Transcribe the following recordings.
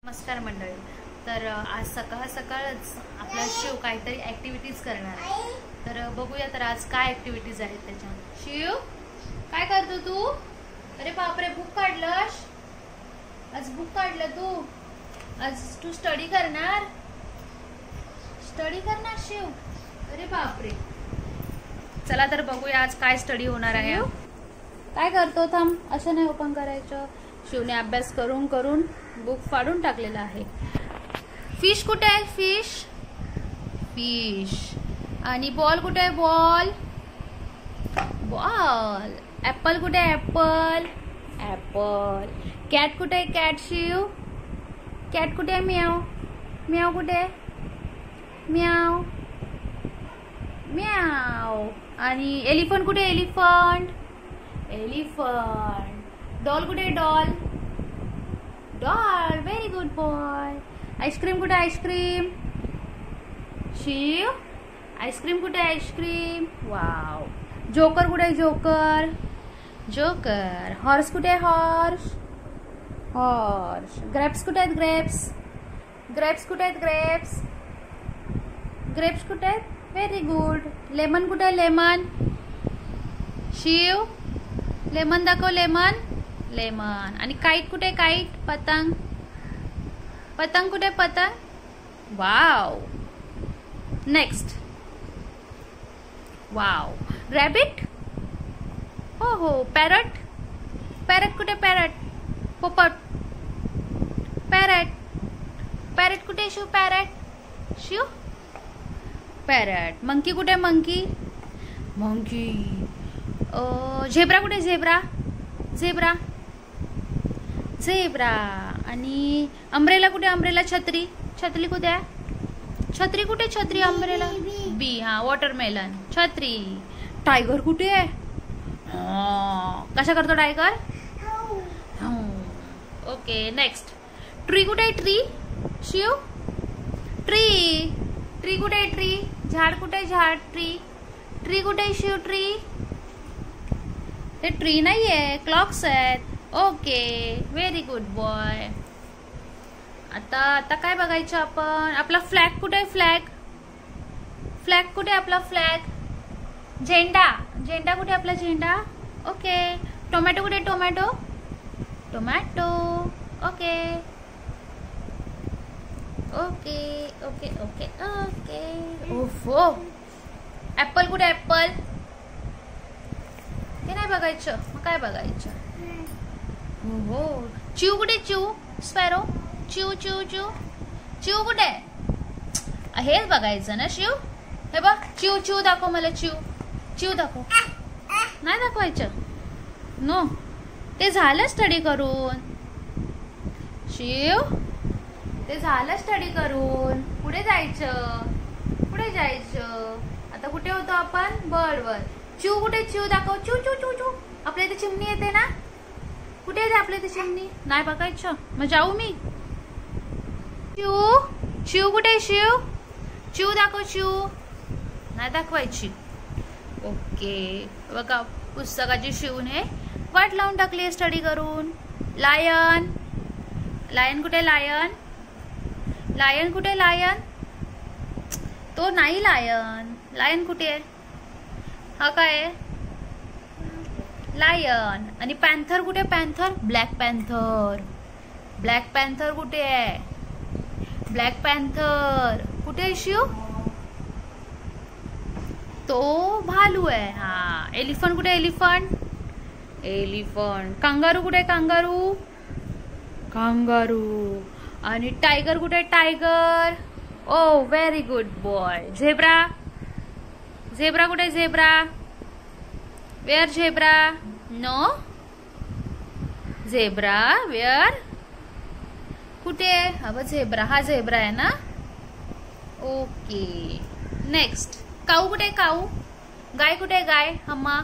नमस्कार मंडळी. तर आज सकाळ सकाळच आपला शिव काहीतरी ऍक्टिव्हिटीज करणार आहे. तर बघूया तर आज काय ऍक्टिव्हिटीज आहेत त्याच्या. शिव काय करतो तू? अरे बापरे, बुक काढलंस आज? बुक काढलं तू आज? तू स्टडी करणार शिव? अरे बापरे, चला तर बघूया आज काय स्टडी होणार आहे. काय करतो? थांब, असं नाही ओपन करायचं. शिवने अभ्यास करून करून बुक फाडून टाकलेला आहे. फिश कुठे आहे? फिश. आणि बॉल कुठे आहे? बॉल. ऍपल कुठे आहे? ऍपल. कॅट कुठे आहे? कॅट. शिव कॅट कुठे आहे? म्याव कुठे आहे? म्याव. आणि एलिफंट कुठे आहे? एलिफंट. डॉल कुठे आहे? Doll. Very good boy. Ice cream कुठे आहे? आईस्क्रीम. शिव आईस्क्रीम कुठे आहे? आईस्क्रीम. वाव. जोकर कुठे आहे? जोकर. हॉर्स कुठे आहे? हॉर्स. ग्रेप्स कुठे आहेत? ग्रेप्स कुठे आहेत? ग्रेप्स कुठे आहेत? Very good. लेमन कुठे आहे? शिव लेमन दाखव. लेमन. आणि काईट कुठे? काईट. पतंग कुठे? वाव. नेक्स्ट. वाव. रॅबिट. हो. पॅरट कुठे? पोपट. पॅरट कुठे? शिव पॅरट. मंकी कुठे? मंकी. झेब्रा कुठे? झेब्रा. आणि अम्ब्रेला कुठे? अम्ब्रेला. छत्री कुठे आहे? छत्री कुठे? अम्ब्रेला. बी. हा. वॉटरमेलन. छत्री. टायगर कुठे आहे? कसा करतो टायगर? ओके. नेक्स्ट. ट्री कुठे आहे? शिव ट्री कुठे आहे? झाड कुठे? ट्री कुठे आहे? शिव ते ट्री नाहीये, क्लॉक्स आहेत. Okay, very good boy. आता काय बघायचं आपण? आपला फ्लॅग कुठे आहे? फ्लॅग कुठे? आपला फ्लॅग. झेंडा कुठे? आपला झेंडा. ओके. टोमॅटो कुठे? टोमॅटो. ओके. ओफो. ऍपल कुठे? ऍपल. ते नाही बघायचं, मग काय बघायचं? हो. चिव कुठे? स्पॅरो. चिव कुठे? हेच बघायचं ना शिव. हे बघ, चिव दाखव मला. चिव दाखव. नाही दाखवायचं. नो, ते झालं स्टडी करून. शिव ते झालं स्टडी करून. पुढे जायचं. आता कुठे होतो आपण? बर्डवर. चिव कुठे? चिव दाखव. चिव. आपल्या इथे चिमणी येते ना? कुठे येते आपल्या इथे चिमणी? नाही बघायचं, मग जाऊ मी. चिव कुठे? चिव दाखव. नाही दाखवायची. ओके. बघा, पुस्तकाची शिवने वाट लावून टाकली स्टडी करून. लायन कुठे? लायन कुठे? तो नाही लायन कुठे आहे? हा काय? लायन. आणि पॅन्थर कुठे? ब्लॅक पॅन्थर कुठे आहे? कुठे शिव? तो भालू आहे. हा. एलिफंट कुठे? एलिफंट. कांगारू कुठे? कांगारू. आणि टायगर कुठे? Tiger. Oh, very good boy. Zebra कुठे? Where zebra? No. Zebra where कुठे? हा झेब्रा आहे ना. ओके. नेक्स्ट. काऊ कुठे? गाय कुठे? हम्मा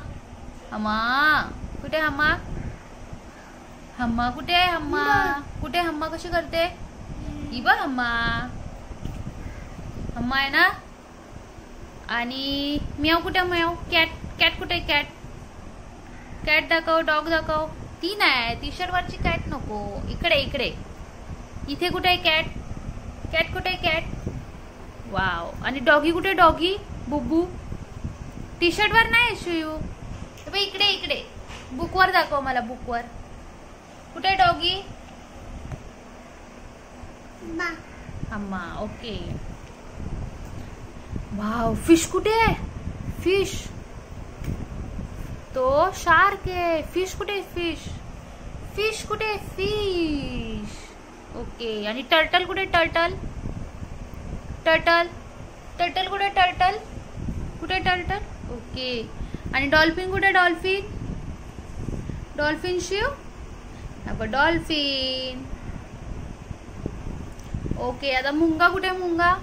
कुठे? हम्मा कुठे? हम्मा कशी करते? ही बघ, हम्मा आहे ना. आणि म्याव कुठे? कॅट कुठे? कॅट दाखव. डॉग दाखव. ती नाही, टी शर्ट वरची कॅट नको. इकडे इथे कुठे आहे कॅट? कॅट कुठे आहे कॅट? वाव. आणि डॉगी कुठे? डॉगी बुब्बू टी शर्ट वर नाही शिव. इकडे इकडे बुकवर दाखव मला. बुकवर कुठे आहे डॉगी? अम्मा. ओके. वाव. फिश कुठे आहे? फिश तो शार्क आहे. फिश कुठे? फिश फिश कुठे? फिश. ओके. आणि टर्टल कुठे? टर्टल टर्टल टर्टल कुठे? टर्टल कुठे? टर्टल. ओके. आणि डॉल्फिन कुठे? Dolphin dolphin Shiv. Dolphin. Okay. आता मुंगा कुठे? मुंगा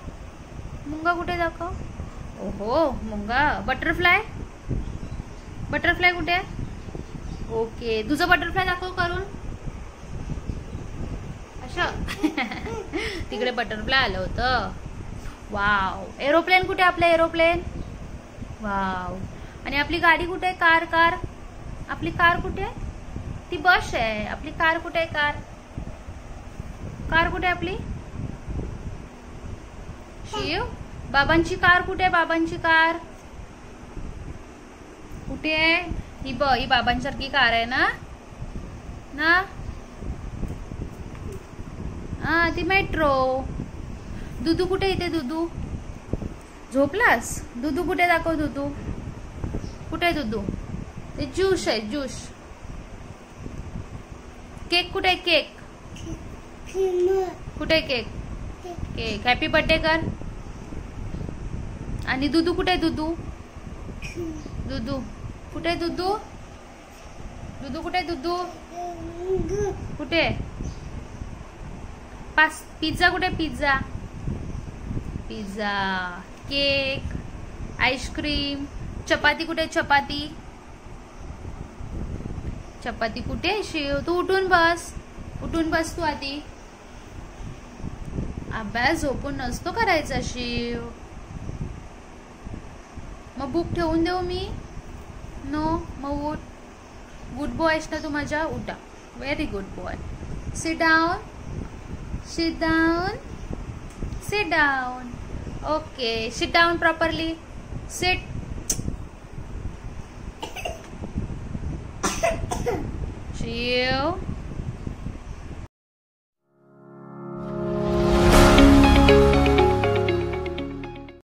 मुंगा कुठे दाखव. ओहो मुंगा. बटरफ्लाय बटरफ्लाय कुठे? ओके. तुझं बटरफ्लाय दाखव करून. असं तिकडे बटरफ्लाय आलं होतं. वाव. एरोप्लेन कुठे? आपलं एरोप्लेन. वाव. आणि आपली गाडी कुठे? Car car. आपली कार कुठे? ती बस आहे. आपली कार कुठे? कार कार कुठे आपली? शिव. बाबांची कार कुठे? बाबांची कार कुठे आहे? ही ही बाबांसारखी कार आहे ना ना. हा ती मेट्रो. दुदू कुठे? इथे दुदू. झोपलास? दुदू कुठे? दाखव दुदू कुठे? दुदू ते ज्यूस आहे ज्यूस. केक कुठे? केक कुठे? Cake cake. हॅपी बर्थडे कर. आणि दुदू कुठे? दुदू दुदू कुठे? दुदू दुदू कुठे? दुदू कुठे? पिझ्झा कुठे? Pizza pizza. Cake ice cream. चपाती कुठे? चपाती चपाती कुठे? शिव तू उठून बस. उठून बस तू आधी. अभ्यास झोपून नसतो करायचा शिव. मग बुक ठेवून देऊ मी? नो. मग उठ. गुड बॉय आहेस ना तू माझ्या. उठा. Very good boy. Sit down sit down sit down. Okay. Sit down properly. Sit. Shiv